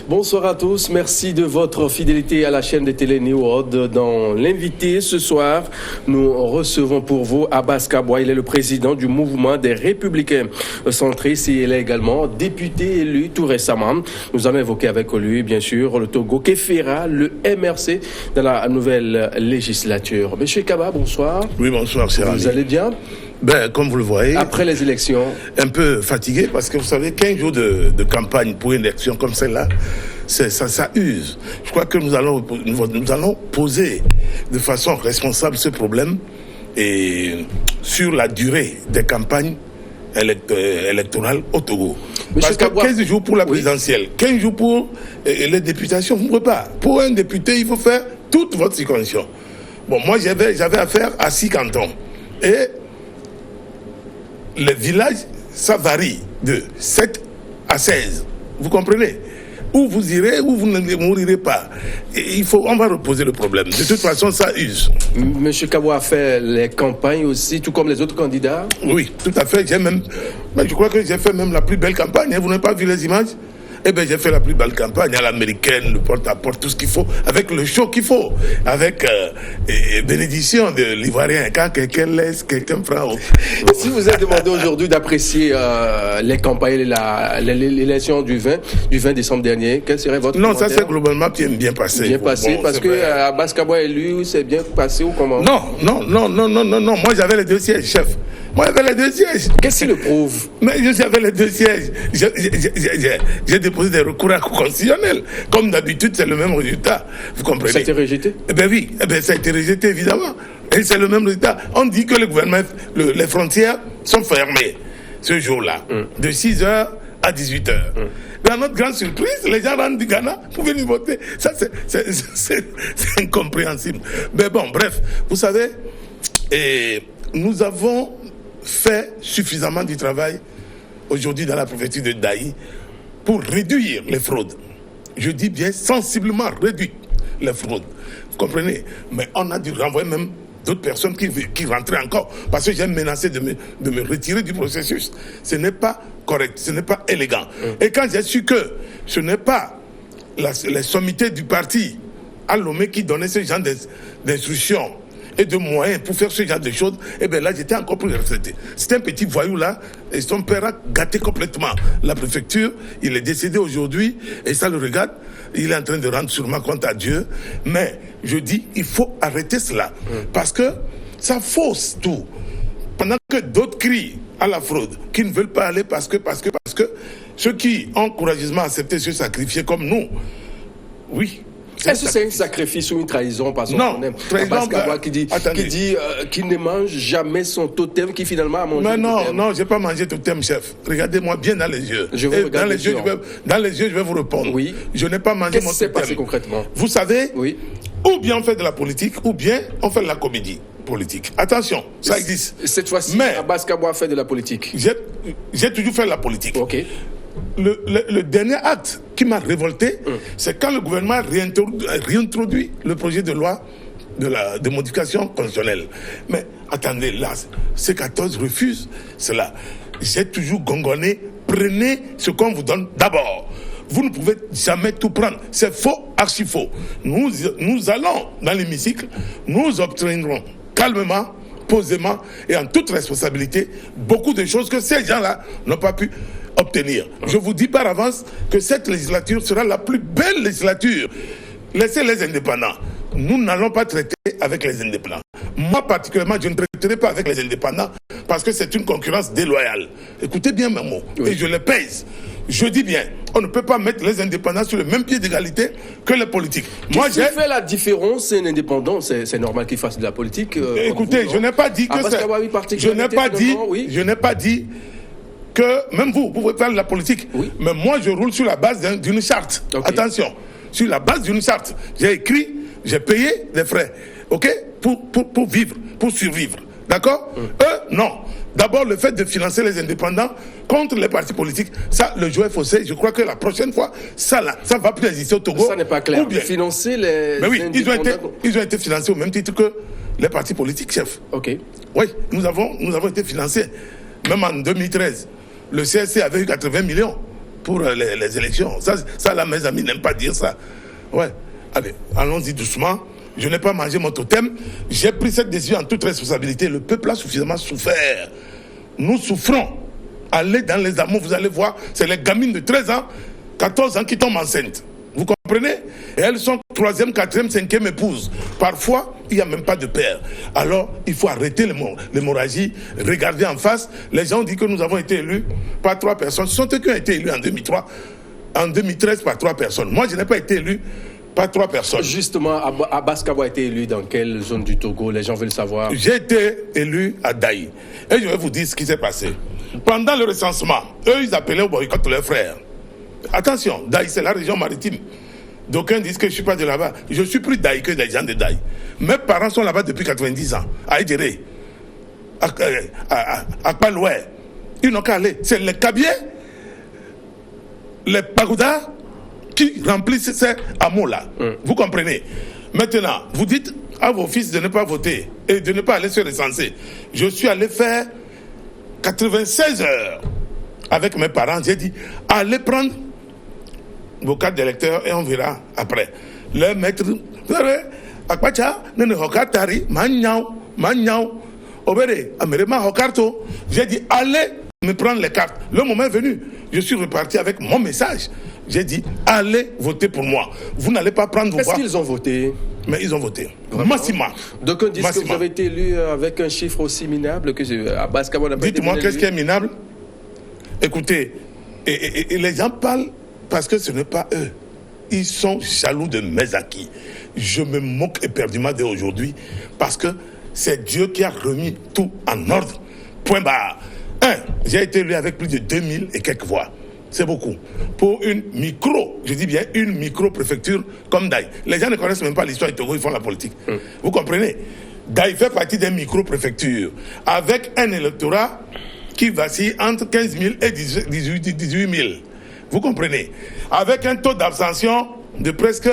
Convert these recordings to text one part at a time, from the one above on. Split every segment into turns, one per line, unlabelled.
Bonsoir à tous, merci de votre fidélité à la chaîne de télé New World. Dans l'invité ce soir, nous recevons pour vous Abbas Kabwa. Il est le président du mouvement des Républicains centristes et il est également député élu tout récemment. Nous allons évoquer avec lui, bien sûr, le Togo qui fera le MRC dans la nouvelle législature. Monsieur Kabwa, bonsoir.
Oui, bonsoir, cher ami.
Vous allez bien?
Comme vous le voyez,
après les élections,
un peu fatigué parce que vous savez, 15 jours de campagne pour une élection comme celle-là, ça use. Je crois que nous allons poser de façon responsable ce problème et sur la durée des campagnes électorales au Togo. Parce que 15 jours pour la présidentielle, 15 jours pour les députations, vous ne pouvez pas. Pour un député, il faut faire toute votre circonscription. Bon, moi, j'avais affaire à 6 cantons. Et les villages, ça varie de 7 à 16. Vous comprenez? Où vous irez, où vous ne mourirez pas. Et on va reposer le problème. De toute façon, ça use.
Monsieur Kabwa a fait les campagnes aussi, tout comme les autres candidats?
Oui, tout à fait. Je crois que j'ai fait même la plus belle campagne. Vous n'avez pas vu les images? Eh bien, j'ai fait la plus belle campagne à l'américaine, le porte-à-porte, tout ce qu'il faut, avec le show qu'il faut, avec bénédiction de l'Ivoirien. Quand quelqu'un laisse, quelqu'un prend.
Si vous êtes demandé aujourd'hui d'apprécier les campagnes, l'élection du 20 décembre dernier, quel serait votre commentaire?
Ça c'est globalement bien passé.
Bien passé, parce que Abbas Kabwa élu, c'est bien passé ou comment?
Non. Moi, j'avais les 2 sièges, chef. Moi, j'avais les 2 sièges.
Qu'est-ce qui le prouve?
Mais j'avais les 2 sièges. J'ai déposé des recours constitutionnels. Comme d'habitude, c'est le même résultat. Vous comprenez?
Ça a été rejeté?
Oui. Ça a été rejeté, évidemment. Et c'est le même résultat. On dit que le gouvernement, les frontières sont fermées ce jour-là, de 6h à 18h. Dans notre grande surprise, les gens rentrent du Ghana pour venir voter. Ça, c'est incompréhensible. Mais bon, bref, vous savez, nous avons fait suffisamment du travail aujourd'hui dans la préfecture de Daï pour réduire les fraudes. Je dis bien sensiblement réduire les fraudes. Vous comprenez? Mais on a dû renvoyer même d'autres personnes qui rentraient encore parce que j'ai menacé de me retirer du processus. Ce n'est pas correct, ce n'est pas élégant. Et quand j'ai su que ce n'est pas les sommités du parti à Lomé qui donnaient ce genre d'instructions et de moyens pour faire ce genre de choses, là j'étais encore plus retraité. C'est un petit voyou là, et son père a gâté complètement la préfecture. Il est décédé aujourd'hui, et ça le regarde. Il est en train de rendre sûrement compte à Dieu. Mais je dis, il faut arrêter cela. Parce que ça fausse tout. Pendant que d'autres crient à la fraude, qui ne veulent pas aller parce que ceux qui ont courageusement accepté se sacrifier comme nous, oui.
Est-ce que c'est un sacrifice ou une trahison? Parce
non,
Abbas Kabwa qui dit qu'il ne mange jamais son totem, qui finalement a mangé.
Mais non, j'ai pas mangé totem, chef. Regardez-moi bien dans les yeux. Dans les yeux, je vais vous répondre.
Oui.
Je n'ai pas mangé mon totem.
Qu'est-ce qui s'est passé concrètement?
Vous savez,
oui.
Ou bien on fait de la politique, ou bien on fait de la comédie politique. Attention, ça existe.
Cette fois-ci, Abbas Kabwa fait de la politique.
J'ai toujours fait de la politique.
Ok.
Le dernier acte qui m'a révolté, c'est quand le gouvernement a réintroduit le projet de loi de modification constitutionnelle. Mais attendez, là, C14 refuse cela. J'ai toujours gongonné, prenez ce qu'on vous donne d'abord. Vous ne pouvez jamais tout prendre. C'est faux, archi faux. Nous allons dans l'hémicycle, nous obtiendrons calmement, posément et en toute responsabilité beaucoup de choses que ces gens-là n'ont pas pu obtenir. Je vous dis par avance que cette législature sera la plus belle législature. Laissez les indépendants. Nous n'allons pas traiter avec les indépendants. Moi particulièrement, je ne traiterai pas avec les indépendants parce que c'est une concurrence déloyale. Écoutez bien mes mots, et je les pèse. Je dis bien, on ne peut pas mettre les indépendants sur le même pied d'égalité que les politiques.
Qu'est-ce qui fait la différence? Un indépendant, c'est normal qu'il fasse de la politique.
Écoutez, je n'ai pas dit que c'est... Je n'ai pas dit que même vous pouvez faire de la politique. Oui. Mais moi, je roule sur la base d'une charte. Okay. Attention, sur la base d'une charte. J'ai écrit, j'ai payé des frais, ok, pour vivre, pour survivre. D'accord? Eux, non. D'abord, le fait de financer les indépendants contre les partis politiques, ça, le jeu est faussé. Je crois que la prochaine fois, ça va plus exister au Togo.
Ça n'est pas clair. Bien, financer les indépendants...
ils ont été financés au même titre que les partis politiques, chef.
Ok.
Oui, nous avons été financés. Même en 2013, le CSC avait eu 80 millions pour les élections. Ça là, mes amis n'aiment pas dire ça. Ouais. Allez, allons-y doucement. Je n'ai pas mangé mon totem. J'ai pris cette décision en toute responsabilité. Le peuple a suffisamment souffert. Nous souffrons. Allez dans les amours, vous allez voir, c'est les gamines de 13 ans, 14 ans qui tombent enceintes. Vous comprenez? Et elles sont 3e, 4e, 5e épouses. Parfois, il n'y a même pas de père. Alors, il faut arrêter l'hémorragie, regarder en face. Les gens disent que nous avons été élus par 3 personnes. Ce sont eux qui ont été élus en 2003, en 2013 par 3 personnes. Moi, je n'ai pas été élu par 3 personnes.
Justement, Abbas Kabwa a été élu dans quelle zone du Togo? Les gens veulent savoir.
J'ai été élu à Daï. Et je vais vous dire ce qui s'est passé. Pendant le recensement, eux, ils appelaient au boycott leurs frères. Attention, Daï, c'est la région maritime. D'aucuns disent que je ne suis pas de là-bas. Je suis plus Daï que des gens de Daï. Mes parents sont là-bas depuis 90 ans, à Edéré, à Paloué. Ils n'ont qu'à aller. C'est les Kabiers, les Pagodas qui remplissent ces hameaux-là. Vous comprenez? Maintenant, vous dites à vos fils de ne pas voter et de ne pas aller se recenser. Je suis allé faire 96 heures avec mes parents. J'ai dit, allez prendre vos cartes d'électeurs et on verra après. Le maître, j'ai dit, allez me prendre les cartes. Le moment est venu. Je suis reparti avec mon message. J'ai dit, allez voter pour moi. Vous n'allez pas prendre vos voix.
Est-ce qu'ils ont voté?
Mais ils ont voté. Massivement.
Donc on dit que vous avez été élu avec un chiffre aussi minable que Abbas Kabwa n'a pas été élu.
Dites-moi, qu'est-ce qui est minable? Écoutez, et les gens parlent parce que ce n'est pas eux. Ils sont jaloux de mes acquis. Je me moque éperdument d'aujourd'hui parce que c'est Dieu qui a remis tout en ordre. Point barre. J'ai été élu avec plus de 2000 et quelques voix. C'est beaucoup. Pour une je dis bien une micro-préfecture comme Daï. Les gens ne connaissent même pas l'histoire du Togo, ils font la politique. Vous comprenez? Daï fait partie des micro-préfectures avec un électorat qui vacille entre 15 000 et 18 000. Vous comprenez? Avec un taux d'abstention de presque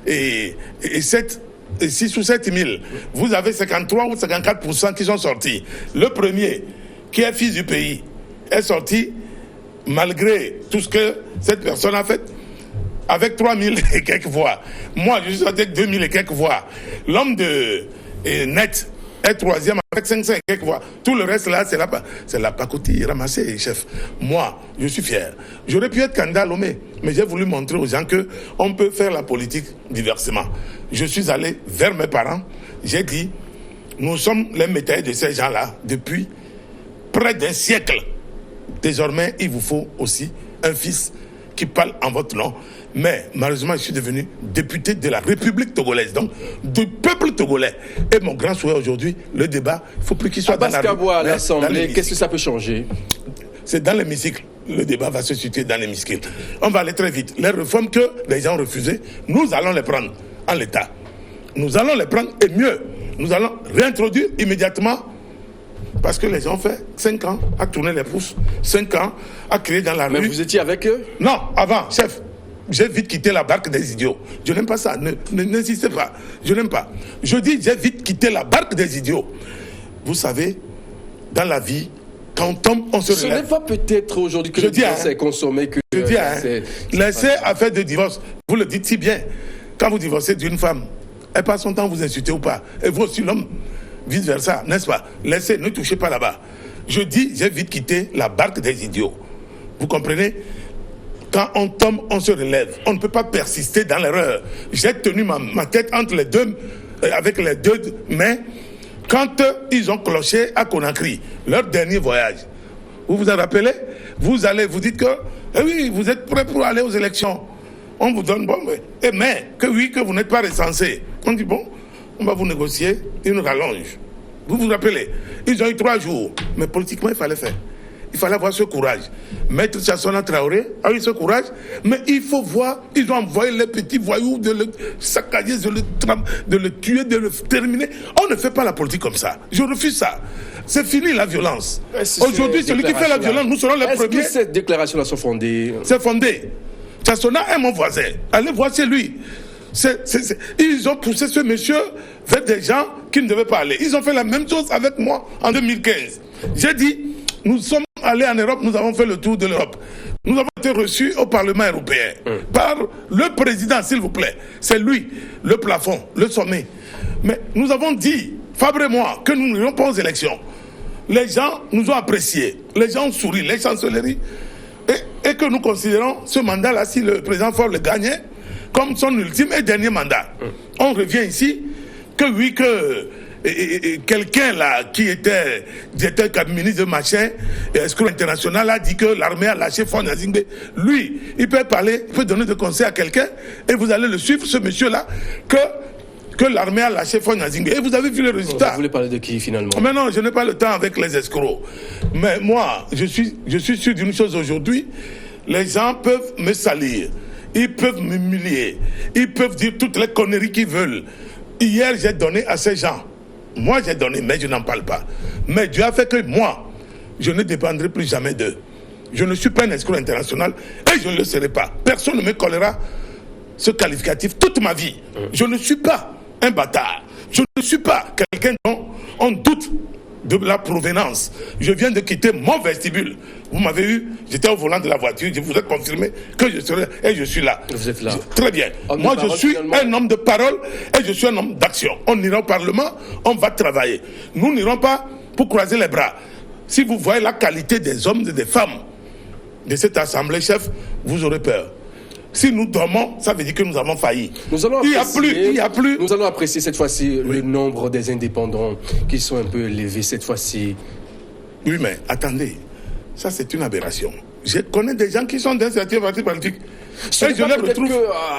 6 ou 7 000. Vous avez 53 ou 54% qui sont sortis. Le premier, qui est fils du pays, est sorti malgré tout ce que cette personne a fait, avec 3 000 et quelques voix. Moi, je suis sorti avec 2 000 et quelques voix. L'homme de Net est 3e avec 500 et quelques voix. Tout le reste là, c'est la pacotille ramassée, chef. Moi, je suis fier. J'aurais pu être candidat à Lomé, mais j'ai voulu montrer aux gens qu'on peut faire la politique diversement. Je suis allé vers mes parents. J'ai dit, nous sommes les métayers de ces gens-là depuis près d'un siècle. Désormais, il vous faut aussi un fils qui parle en votre nom. Mais malheureusement, je suis devenu député de la République togolaise, donc du peuple togolais. Et mon grand souhait aujourd'hui, le débat, il ne faut plus qu'il soit dans la
rue. À l'Assemblée, qu'est-ce que ça peut changer?
C'est dans l'hémicycle. Le débat va se situer dans l'hémicycle. On va aller très vite. Les réformes que les gens ont refusées, nous allons les prendre en l'état. Nous allons les prendre et mieux. Nous allons réintroduire immédiatement. Parce que les gens ont fait 5 ans à tourner les pouces, 5 ans à créer dans la rue.
Mais vous étiez avec eux?
Non, avant, chef. J'ai vite quitté la barque des idiots. Je n'aime pas ça. N'insistez pas. Je n'aime pas. Je dis, j'ai vite quitté la barque des idiots. Vous savez, dans la vie, quand on tombe, on se relève.
Ce n'est pas peut-être aujourd'hui que le divorce est consommé que...
Je dis, laissez affaire de divorce. Vous le dites si bien. Quand vous divorcez d'une femme, elle passe son temps à vous insulter ou pas. Et vous aussi, l'homme, vice versa, n'est-ce pas? Laissez, ne touchez pas là-bas. Je dis, j'ai vite quitté la barque des idiots. Vous comprenez? Quand on tombe, on se relève. On ne peut pas persister dans l'erreur. J'ai tenu ma tête entre les deux, avec les deux mains, quand ils ont cloché à Conakry, leur dernier voyage. Vous vous en rappelez? Vous allez, vous dites que, eh oui, vous êtes prêts pour aller aux élections. On vous donne, bon, mais que oui, que vous n'êtes pas recensé. On dit, bon, on va vous négocier une rallonge. Vous vous rappelez? Ils ont eu 3 jours. Mais politiquement, il fallait faire. Il fallait avoir ce courage. Maître Chassona Traoré a eu ce courage, mais il faut voir, ils ont envoyé les petits voyous de le saccager, de le tuer, de le terminer. On ne fait pas la politique comme ça. Je refuse ça. C'est fini la violence. Aujourd'hui, celui qui fait la violence, nous serons les premiers.
Est-ce que cette déclaration-là sont fondées?
C'est fondé. Chassona est mon voisin. Allez voir, c'est lui. Ils ont poussé ce monsieur vers des gens qui ne devaient pas aller. Ils ont fait la même chose avec moi en 2015. J'ai dit, nous sommes allés en Europe, nous avons fait le tour de l'Europe. Nous avons été reçus au Parlement européen par le président, s'il vous plaît. C'est lui, le plafond, le sommet. Mais nous avons dit, Fabre et moi, que nous n'irions pas aux élections. Les gens nous ont appréciés. Les gens ont souri, les chancelleries. Et que nous considérons ce mandat-là, si le président Faure le gagnait, comme son ultime et dernier mandat. On revient ici que oui, que quelqu'un là qui était ministre de machin, escroc international, a dit que l'armée a lâché Faure Gnassingbé. Lui, il peut parler, il peut donner des conseils à quelqu'un et vous allez le suivre, ce monsieur-là, que l'armée a lâché Faure Gnassingbé. Et vous avez vu le résultat.
Vous voulez parler de qui finalement?
Mais non, je n'ai pas le temps avec les escrocs. Mais moi, je suis sûr d'une chose aujourd'hui, les gens peuvent me salir, ils peuvent m'humilier, ils peuvent dire toutes les conneries qu'ils veulent. Hier, j'ai donné à ces gens. Moi, j'ai donné, mais je n'en parle pas. Mais Dieu a fait que moi, je ne dépendrai plus jamais d'eux. Je ne suis pas un escroc international et je ne le serai pas. Personne ne me collera ce qualificatif toute ma vie. Je ne suis pas un bâtard. Je ne suis pas quelqu'un dont on doute de la provenance. Je viens de quitter mon vestibule. Vous m'avez eu, j'étais au volant de la voiture, je vous ai confirmé que je serai, et je suis là.
Vous êtes là.
Très bien. Moi, je suis un homme de parole et je suis un homme d'action. On ira au Parlement, on va travailler. Nous n'irons pas pour croiser les bras. Si vous voyez la qualité des hommes et des femmes de cette assemblée, chef, vous aurez peur. Si nous dormons, ça veut dire que nous avons failli. Il n'y a plus.
Nous allons apprécier cette fois-ci le nombre des indépendants qui sont un peu élevés cette fois-ci.
Oui, mais attendez. Ça, c'est une aberration. Je connais des gens qui sont dans certains partis politiques.
Je les retrouve.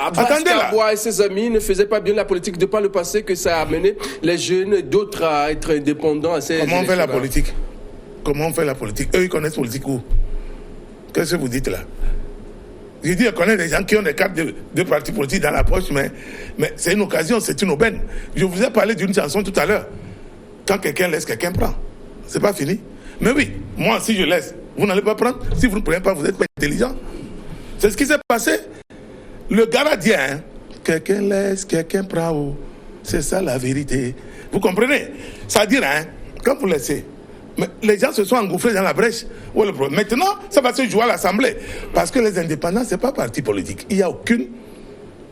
Abbas Kabwa et ses amis ne faisaient pas bien la politique de par le passé, que ça a amené les jeunes et d'autres à être indépendants à ces
Comment on fait la politique? Comment on fait la politique? Eux, ils connaissent la politique où? Qu'est-ce que vous dites là? Je dis, je connais des gens qui ont des cartes de partis politiques dans la poche, mais c'est une occasion, c'est une aubaine. Je vous ai parlé d'une chanson tout à l'heure. Quand quelqu'un laisse, quelqu'un prend. C'est pas fini. Mais oui, moi, si je laisse, vous n'allez pas prendre. Si vous ne prenez pas, vous n'êtes pas intelligent. C'est ce qui s'est passé. Le gardien, hein, quelqu'un laisse, quelqu'un prend. Oh. C'est ça la vérité. Vous comprenez? C'est-à-dire, hein, quand vous laissez, mais les gens se sont engouffrés dans la brèche. Maintenant, ça va se jouer à l'Assemblée. Parce que les indépendants, ce n'est pas parti politique. Il n'y a aucune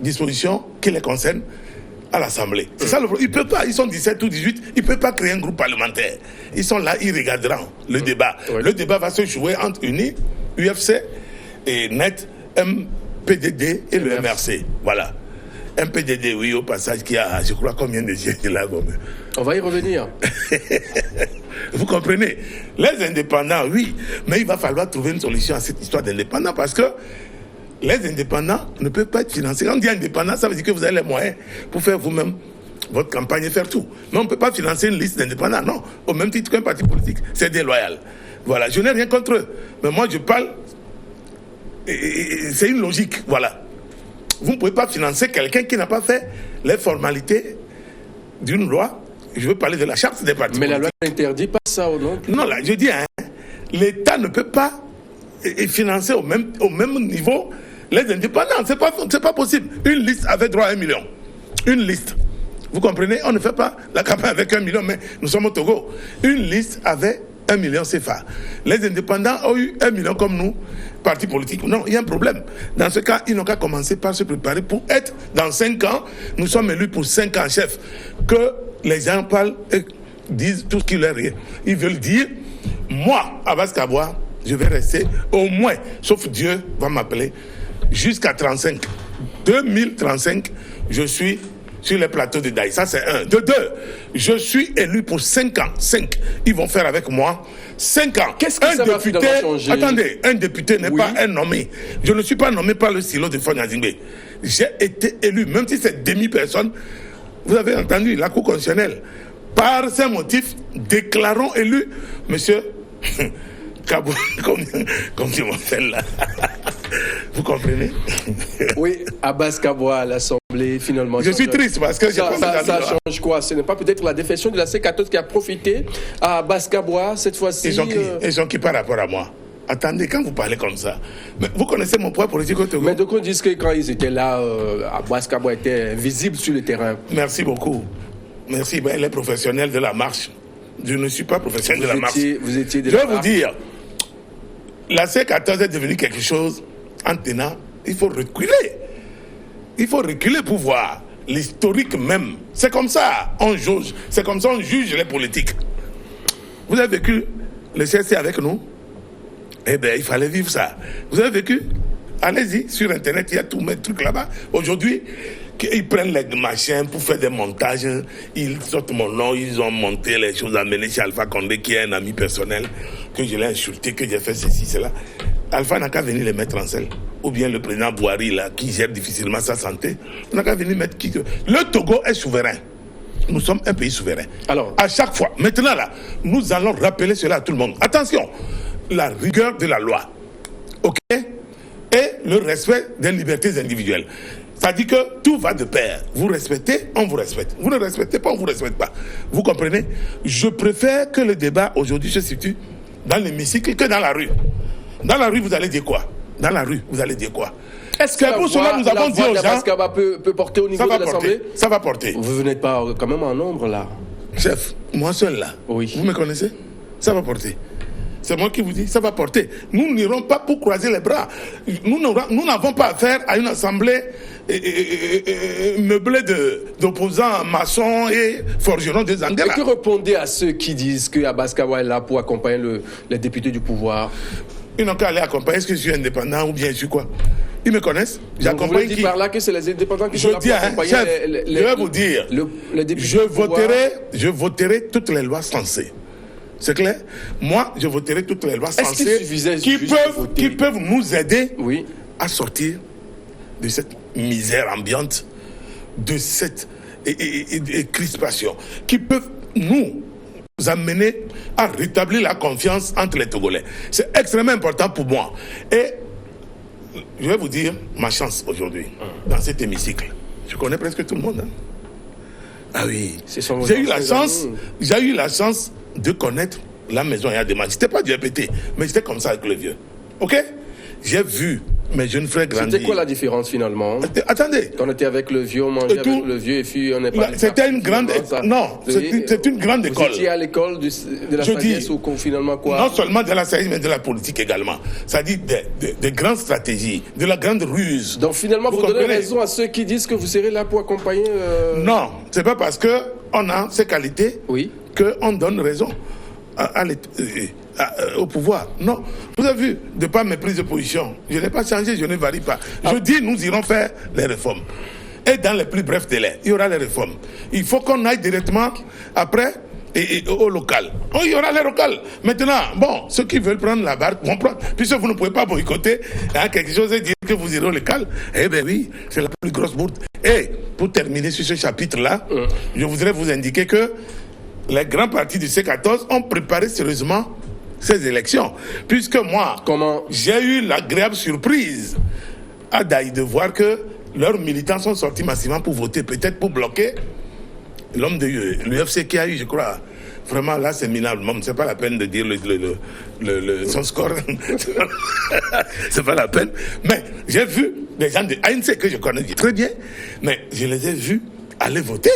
disposition qui les concerne à l'Assemblée. C'est ça le problème. Ils ne peuvent pas, ils sont 17 ou 18, ils ne peuvent pas créer un groupe parlementaire. Ils sont là, ils regarderont le débat. Oui. Le débat va se jouer entre UNI, UFC et NET, MPDD et le MRC. Voilà. MPDD, oui, au passage, qui a, je crois, combien de sièges là.
On va y revenir.
Vous comprenez? Les indépendants, oui, mais il va falloir trouver une solution à cette histoire d'indépendants parce que les indépendants ne peuvent pas être financés. Quand on dit indépendant, ça veut dire que vous avez les moyens pour faire vous-même votre campagne et faire tout. Mais on ne peut pas financer une liste d'indépendants, non. Au même titre qu'un parti politique. C'est déloyal. Voilà, je n'ai rien contre eux. Mais moi, je parle... c'est une logique, voilà. Vous ne pouvez pas financer quelqu'un qui n'a pas fait les formalités d'une loi. Je veux parler de la charte des partis politiques.
Mais la loi n'interdit pas ça, non?
Non, là, je dis, hein, l'État ne peut pas financer au même niveau les indépendants. C'est pas possible. Une liste avait droit à 1 million. Une liste. Vous comprenez? On ne fait pas la campagne avec 1 million, mais nous sommes au Togo. Une liste avait 1 million CFA. Les indépendants ont eu 1 million comme nous, partis politiques. Non, il y a un problème. Dans ce cas, ils n'ont qu'à commencer par se préparer pour être dans 5 ans. Nous sommes élus pour 5 ans, chef. Que les gens parlent et disent tout ce qu'ils leur est. Ils veulent dire, moi, Abbas Kabwa, je vais rester au moins, sauf Dieu va m'appeler, jusqu'à 35. 2035, je suis sur les plateaux de Daï. Ça, c'est un. De deux, je suis élu pour 5 ans. 5. Ils vont faire avec moi 5 ans.
Qu'est-ce que ça va changer?
Attendez, un député n'est pas un nommé. Je ne suis pas nommé par le silo de Faure Gnassingbé. J'ai été élu, même si c'est demi-personne. Vous avez entendu la Cour constitutionnelle. Par ces motifs, déclarons élu monsieur Kabwa, comme tu m'appelles là. Vous comprenez?
Oui, Abbas Kabwa à l'Assemblée, finalement.
Je suis triste parce que
ça change quoi? Ce n'est pas peut-être la défection de la C14 qui a profité à Abbas Kabwa cette fois-ci.
Ils sont qui par rapport à moi? Attendez, quand vous parlez comme ça, mais vous connaissez mon poids politique au Togo?
Mais donc on dit que quand ils étaient là, Abbas Kabwa était visible sur le terrain.
Merci beaucoup. Merci. Ben, les professionnels de la marche. Je ne suis pas professionnel de la marche.
Vous étiez de
Je vais vous dire, la C14 est devenue quelque chose en tenant, il faut reculer. Il faut reculer pour voir l'historique même. C'est comme ça, on juge. C'est comme ça on juge les politiques. Vous avez vécu le CSC avec nous? Eh bien, il fallait vivre ça. Vous avez vécu? Allez-y, sur Internet, il y a tous mes trucs là-bas. Aujourd'hui, ils prennent les machins pour faire des montages. Ils sortent mon nom, ils ont monté les choses, amenées chez Alpha Condé, qui est un ami personnel, que je l'ai insulté, que j'ai fait ceci, cela. Alpha n'a qu'à venir les mettre en selle. Ou bien le président Bouhari, là, qui gère difficilement sa santé, n'a qu'à venir mettre qui. Le Togo est souverain. Nous sommes un pays souverain. Alors, à chaque fois, maintenant là, nous allons rappeler cela à tout le monde. Attention, la rigueur de la loi, ok, et le respect des libertés individuelles. Ça dit que tout va de pair. Vous respectez, on vous respecte. Vous ne respectez pas, on ne vous respecte pas. Vous comprenez? Je préfère que le débat aujourd'hui se situe dans l'hémicycle que dans la rue. Dans la rue, vous allez dire quoi? Dans la rue, vous allez dire quoi?
Est-ce que pour cela, nous avons dit aux gens... peut porter au niveau de l'Assemblée?
Ça va porter.
Vous n'êtes pas quand même en nombre, là.
Chef, moi seul, là. Oui. Vous me connaissez? Ça va porter. C'est moi qui vous dis, ça va porter. Nous n'irons pas pour croiser les bras. Nous n'avons pas affaire à une assemblée meublée d'opposants maçons et forgerons des Angela.
Et que répondez à ceux qui disent que Abbas Kaboua est là pour accompagner les députés du pouvoir?
Ils n'ont qu'à aller accompagner. Est-ce que je suis indépendant ou bien je suis quoi? Ils me connaissent. J'accompagne qui?
Par là que c'est les indépendants qui sont là pour accompagner
chef, je vais vous dire,
les députés
je voterai toutes les lois sensées. C'est clair? Moi, je voterai toutes les lois sensées qui peuvent nous aider à sortir de cette misère ambiante, de cette crispation, qui peuvent nous amener à rétablir la confiance entre les Togolais. C'est extrêmement important pour moi. Et je vais vous dire ma chance aujourd'hui, dans cet hémicycle. Je connais presque tout le monde. Hein? Ah oui. J'ai eu la chance de connaître la maison Yadema. Je n'étais pas du EPT, mais j'étais comme ça avec le vieux. Ok? J'ai vu mes jeunes frères grandir.
C'était quoi la différence finalement?
Attendez.
Quand on était avec le vieux, on mangeait avec le vieux et puis on n'est pas...
C'était une grande... Non, c'est une grande école.
Vous étiez à l'école de la sagesse ou finalement quoi?
Non seulement de la sagesse, mais de la politique également. Ça dit des grandes stratégies, de la grande ruse.
Donc finalement, vous donnez raison à ceux qui disent que vous serez là pour accompagner...
Non, c'est pas parce qu'on a ces qualités qu'on donne raison au pouvoir. Non. Vous avez vu, de par mes prises de position, je n'ai pas changé, je ne varie pas. Je dis, nous irons faire les réformes. Et dans les plus brefs délais, il y aura les réformes. Il faut qu'on aille directement après au local. Oh, il y aura les locales. Maintenant, bon, ceux qui veulent prendre la barque vont prendre. Puisque vous ne pouvez pas boycotter quelque chose et dire que vous irez au local. Eh bien oui, c'est la plus grosse bourde. Et pour terminer sur ce chapitre-là, je voudrais vous indiquer que les grands partis du C14 ont préparé sérieusement ces élections. Puisque moi, j'ai eu l'agréable surprise à Daï de voir que leurs militants sont sortis massivement pour voter, peut-être pour bloquer l'homme de l'UFC qui a eu, je crois, vraiment là c'est minable. C'est pas la peine de dire son score. C'est pas la peine. Mais j'ai vu des gens de ANC que je connais très bien, mais je les ai vus aller voter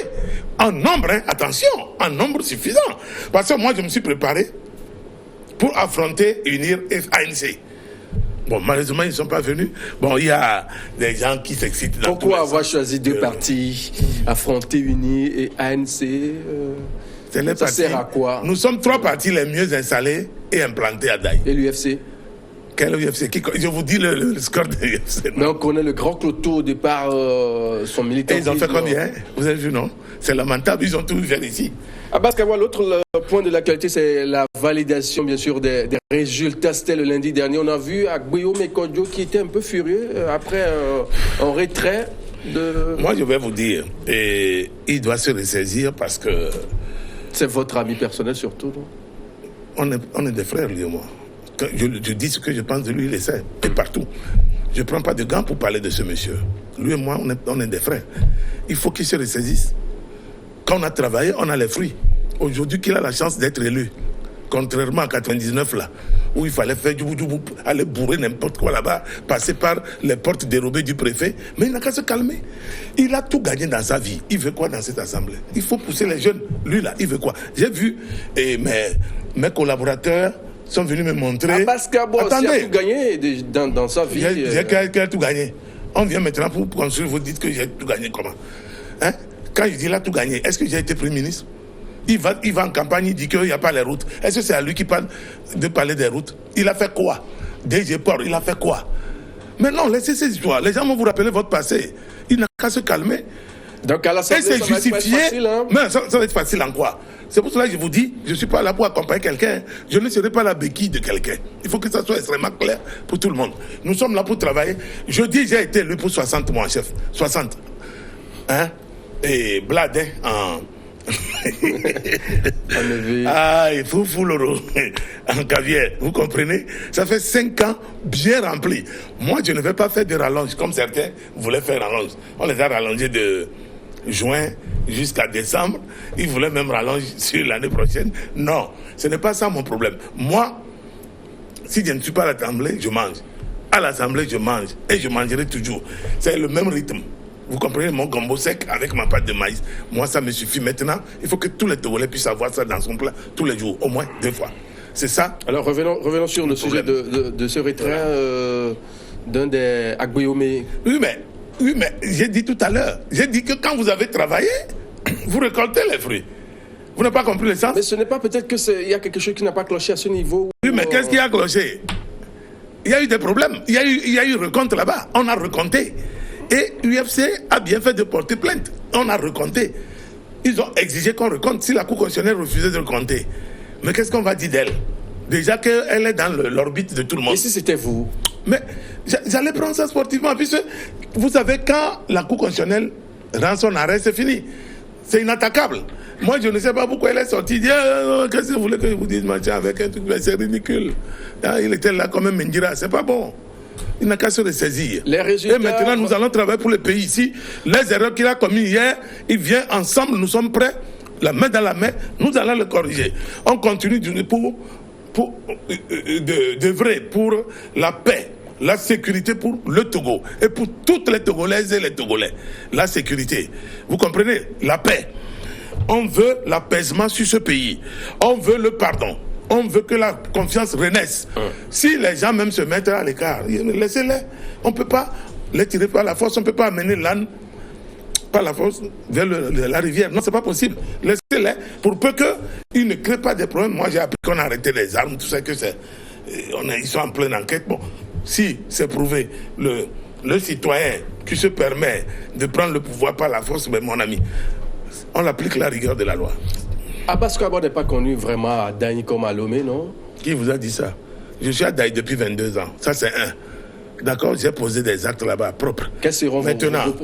en nombre, hein, attention, en nombre suffisant. Parce que moi je me suis préparé pour affronter, unir ANC. Bon, malheureusement, ils ne sont pas venus. Bon, il y a des gens qui s'excitent.
Pourquoi avoir choisi deux partis, affronter, unir et ANC
ça sert à quoi? Nous sommes trois partis les mieux installés et implantés à Daï.
Et l'UFC?
Quel UFC? Je vous dis le score de l'UFC.
Mais on connaît le grand cloto au départ, son militant.
Et ils ont fait combien? Vous avez vu, non? C'est lamentable, ils ont tout fait ici.
Abbas Kaboua, l'autre point de l'actualité, c'est la validation, bien sûr, des résultats. C'était le lundi dernier. On a vu Guillaume Mekodjo qui était un peu furieux après un retrait de... Moi,
je vais vous dire, il doit se ressaisir parce que...
C'est votre ami personnel surtout, non?
On est des frères, lui et moi. Quand je dis ce que je pense de lui, il essaie, et partout. Je ne prends pas de gants pour parler de ce monsieur. Lui et moi, on est des frères. Il faut qu'il se ressaisisse. Quand on a travaillé, on a les fruits. Aujourd'hui, qu'il a la chance d'être élu, contrairement à 99 là, où il fallait faire aller bourrer n'importe quoi là-bas, passer par les portes dérobées du préfet, mais il n'a qu'à se calmer. Il a tout gagné dans sa vie. Il veut quoi dans cette assemblée? Il faut pousser les jeunes. Lui là, il veut quoi? J'ai vu mes collaborateurs sont venus me montrer.
Abaska Boy aussi a tout gagné dans sa vie.
J'ai tout gagné. On vient maintenant pour construire, vous dites que j'ai tout gagné comment? Hein? Quand je dis là tout gagné, est-ce que j'ai été Premier ministre? Il va en campagne, il dit qu'il n'y a pas les routes. Est-ce que c'est à lui qui parle de parler des routes? Il a fait quoi? DG Port, il a fait quoi? Mais non, laissez ces histoires. Les gens vont vous rappeler votre passé. Il n'a qu'à se calmer.
Donc à l'Assemblée, ça va être facile, hein?
Mais ça va être facile en quoi? C'est pour cela que je vous dis, je ne suis pas là pour accompagner quelqu'un. Je ne serai pas la béquille de quelqu'un. Il faut que ça soit extrêmement clair pour tout le monde. Nous sommes là pour travailler. Je dis, j'ai été élu pour 60 mois, chef. 60. Hein? Et Bladin en... il faut l'euro en caviar, vous comprenez? Ça fait 5 ans bien rempli. Moi, je ne vais pas faire de rallonge comme certains voulaient faire rallonge. On les a rallongés de juin jusqu'à décembre. Ils voulaient même rallonge sur l'année prochaine. Non, ce n'est pas ça mon problème. Moi, si je ne suis pas à l'Assemblée, je mange. À l'Assemblée, je mange. Et je mangerai toujours. C'est le même rythme. Vous comprenez, mon gombo sec avec ma pâte de maïs. Moi, ça me suffit maintenant. Il faut que tous les Togolais puissent avoir ça dans son plat tous les jours, au moins 2 fois. C'est ça.
Alors, revenons sur le sujet de ce retrait d'un des Agboyomé.
Oui, mais j'ai dit tout à l'heure. J'ai dit que quand vous avez travaillé, vous récoltez les fruits. Vous n'avez pas compris le sens?
Mais ce n'est pas peut-être qu'il y a quelque chose qui n'a pas cloché à ce niveau.
Oui, mais qu'est-ce qui a cloché? Il y a eu des problèmes. Il y a eu recompte là-bas. On a recompté. Et l'UFC a bien fait de porter plainte. On a recompté. Ils ont exigé qu'on recompte. Si la Cour constitutionnelle refusait de recompter, mais qu'est-ce qu'on va dire d'elle? Déjà qu'elle est dans l'orbite de tout le monde.
Et si c'était vous?
Mais j'allais prendre ça sportivement, puisque vous savez, quand la Cour constitutionnelle rend son arrêt, c'est fini. C'est inattaquable. Moi, je ne sais pas pourquoi elle est sortie. Dit, qu'est-ce que vous voulez que je vous dise, machin, avec un truc, c'est ridicule. Il était là comme un Mengira, c'est pas bon. Il n'a qu'à se ressaisir.
Les résultats...
Et maintenant, nous allons travailler pour le pays ici. Les erreurs qu'il a commises hier, il vient ensemble, nous sommes prêts, la main dans la main, nous allons le corriger. On continue d'œuvrer pour la paix, la sécurité pour le Togo et pour toutes les Togolaises et les Togolais. La sécurité, vous comprenez? La paix. On veut l'apaisement sur ce pays. On veut le pardon. On veut que la confiance renaisse. Si les gens même se mettent à l'écart, laissez-les. On ne peut pas les tirer par la force. On ne peut pas amener l'âne par la force vers la rivière. Non, ce n'est pas possible. Laissez-les pour peu qu'ils ne créent pas de problèmes. Moi, j'ai appris qu'on a arrêté les armes, tout ça, que c'est. Ils sont en pleine enquête. Bon, si c'est prouvé, le citoyen qui se permet de prendre le pouvoir par la force, ben, mon ami, on applique la rigueur de la loi.
Abaska Boy n'est pas connu vraiment à Daï comme à Lomé, non?
Qui vous a dit ça? Je suis à Daï depuis 22 ans. Ça, c'est un. D'accord? J'ai posé des actes là-bas propres.
Quels seront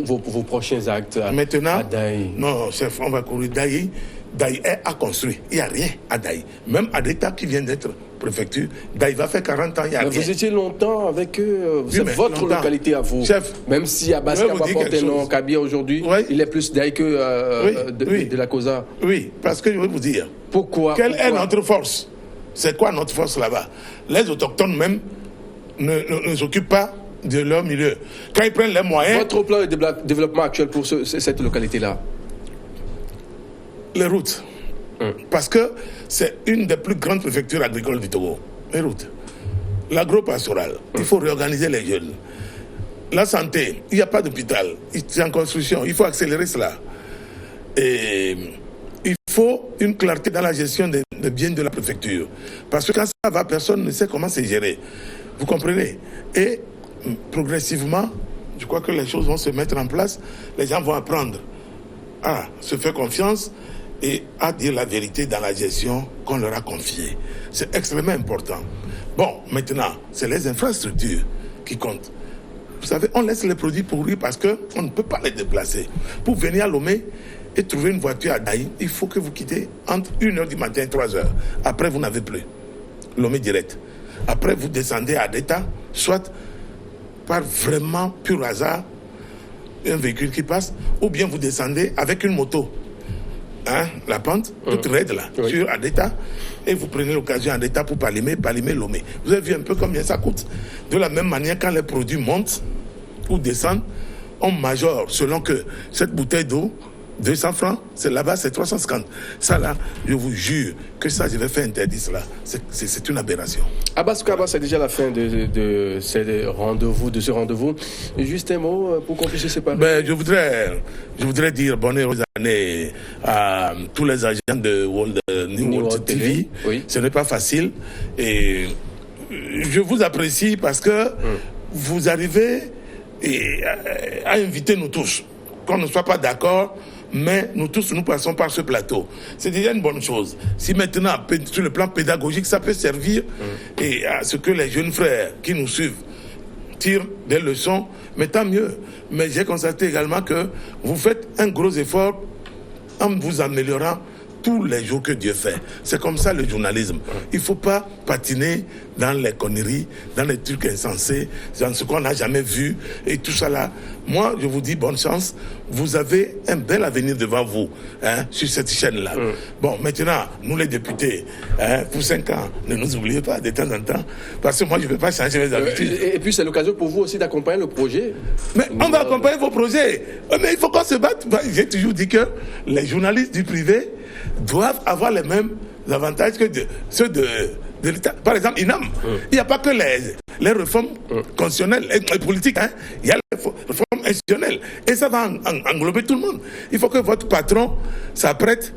vos prochains actes à Daï?
Non, chef, on va courir. Daï est à construire. Il n'y a rien à Daï. Même à l'État qui vient d'être préfecture, Daï va faire 40 ans, il n'y a rien.
Vous étiez longtemps avec eux. C'est votre localité à vous.
Chef,
même si Abaska Boy porte un nom Kabia aujourd'hui, il est plus Daï que de la Cosa.
Oui, parce que je vais vous dire.
Pourquoi?
Quelle est notre force? C'est quoi notre force là-bas? Les autochtones même ne s'occupent pas de leur milieu. Quand ils prennent les moyens...
Votre plan de développement actuel pour cette localité-là?
Les routes. Parce que c'est une des plus grandes préfectures agricoles du Togo. Les routes. L'agro-pastoral. Il faut réorganiser les jeunes. La santé. Il n'y a pas d'hôpital. C'est en construction. Il faut accélérer cela. Et il faut une clarté dans la gestion des biens de la préfecture. Parce que quand ça va, personne ne sait comment c'est géré. Vous comprenez? Et progressivement, je crois que les choses vont se mettre en place. Les gens vont apprendre à se faire confiance et à dire la vérité dans la gestion qu'on leur a confiée. C'est extrêmement important. Bon, maintenant, c'est les infrastructures qui comptent. Vous savez, on laisse les produits pourrir parce qu'on ne peut pas les déplacer. Pour venir à Lomé et trouver une voiture à Daï, il faut que vous quittez entre 1h du matin et 3h. Après, vous n'avez plus. Lomé direct. Après, vous descendez à Adeta, soit par vraiment pur hasard, un véhicule qui passe, ou bien vous descendez avec une moto. La pente, toute raide là, sur Adeta, et vous prenez l'occasion Adeta pour Palimé, Lomé. Vous avez vu un peu combien ça coûte. De la même manière, quand les produits montent ou descendent, on majore selon que cette bouteille d'eau 200 francs, là-bas, c'est 350. Ça, là, je vous jure que ça, je vais faire interdire cela. C'est une aberration.
Abbas Kaba, c'est déjà la fin de ce rendez-vous. Juste un mot pour qu'on puisse se séparer.
Ben, je voudrais dire bonne heureuse année à tous les agents de New World TV.
Oui.
Ce n'est pas facile. Et je vous apprécie parce que vous arrivez à inviter nous tous. Qu'on ne soit pas d'accord, mais nous tous, nous passons par ce plateau. C'est déjà une bonne chose. Si maintenant, sur le plan pédagogique, ça peut servir et à ce que les jeunes frères qui nous suivent tirent des leçons, mais tant mieux. Mais j'ai constaté également que vous faites un gros effort en vous améliorant tous les jours que Dieu fait. C'est comme ça le journalisme. Il ne faut pas patiner dans les conneries, dans les trucs insensés, dans ce qu'on n'a jamais vu et tout ça là. Moi, je vous dis bonne chance. Vous avez un bel avenir devant vous sur cette chaîne-là. Bon, maintenant, nous les députés, pour 5 ans, ne nous oubliez pas de temps en temps, parce que moi, je ne peux pas changer mes habitudes.
Et puis, c'est l'occasion pour vous aussi d'accompagner le projet.
Mais on va accompagner vos projets. Mais il faut qu'on se batte. J'ai toujours dit que les journalistes du privé doivent avoir les mêmes avantages que ceux de l'État. Par exemple, INAM, il n'y a pas que les réformes constitutionnelles et politiques. Il y a les réformes institutionnelles. Et ça va englober tout le monde. Il faut que votre patron s'apprête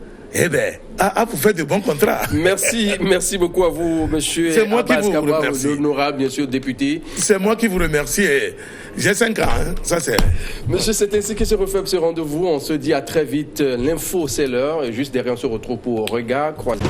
à vous faire de bons contrats.
Merci beaucoup à vous, monsieur.
C'est moi qui vous remercie.
L'honorable, bien sûr, député.
C'est moi qui vous remercie. J'ai 5 ans, ça c'est...
Monsieur, c'est ainsi que se refait ce rendez-vous. On se dit à très vite. L'info, c'est l'heure. Et juste derrière, on se retrouve pour Regard croisé.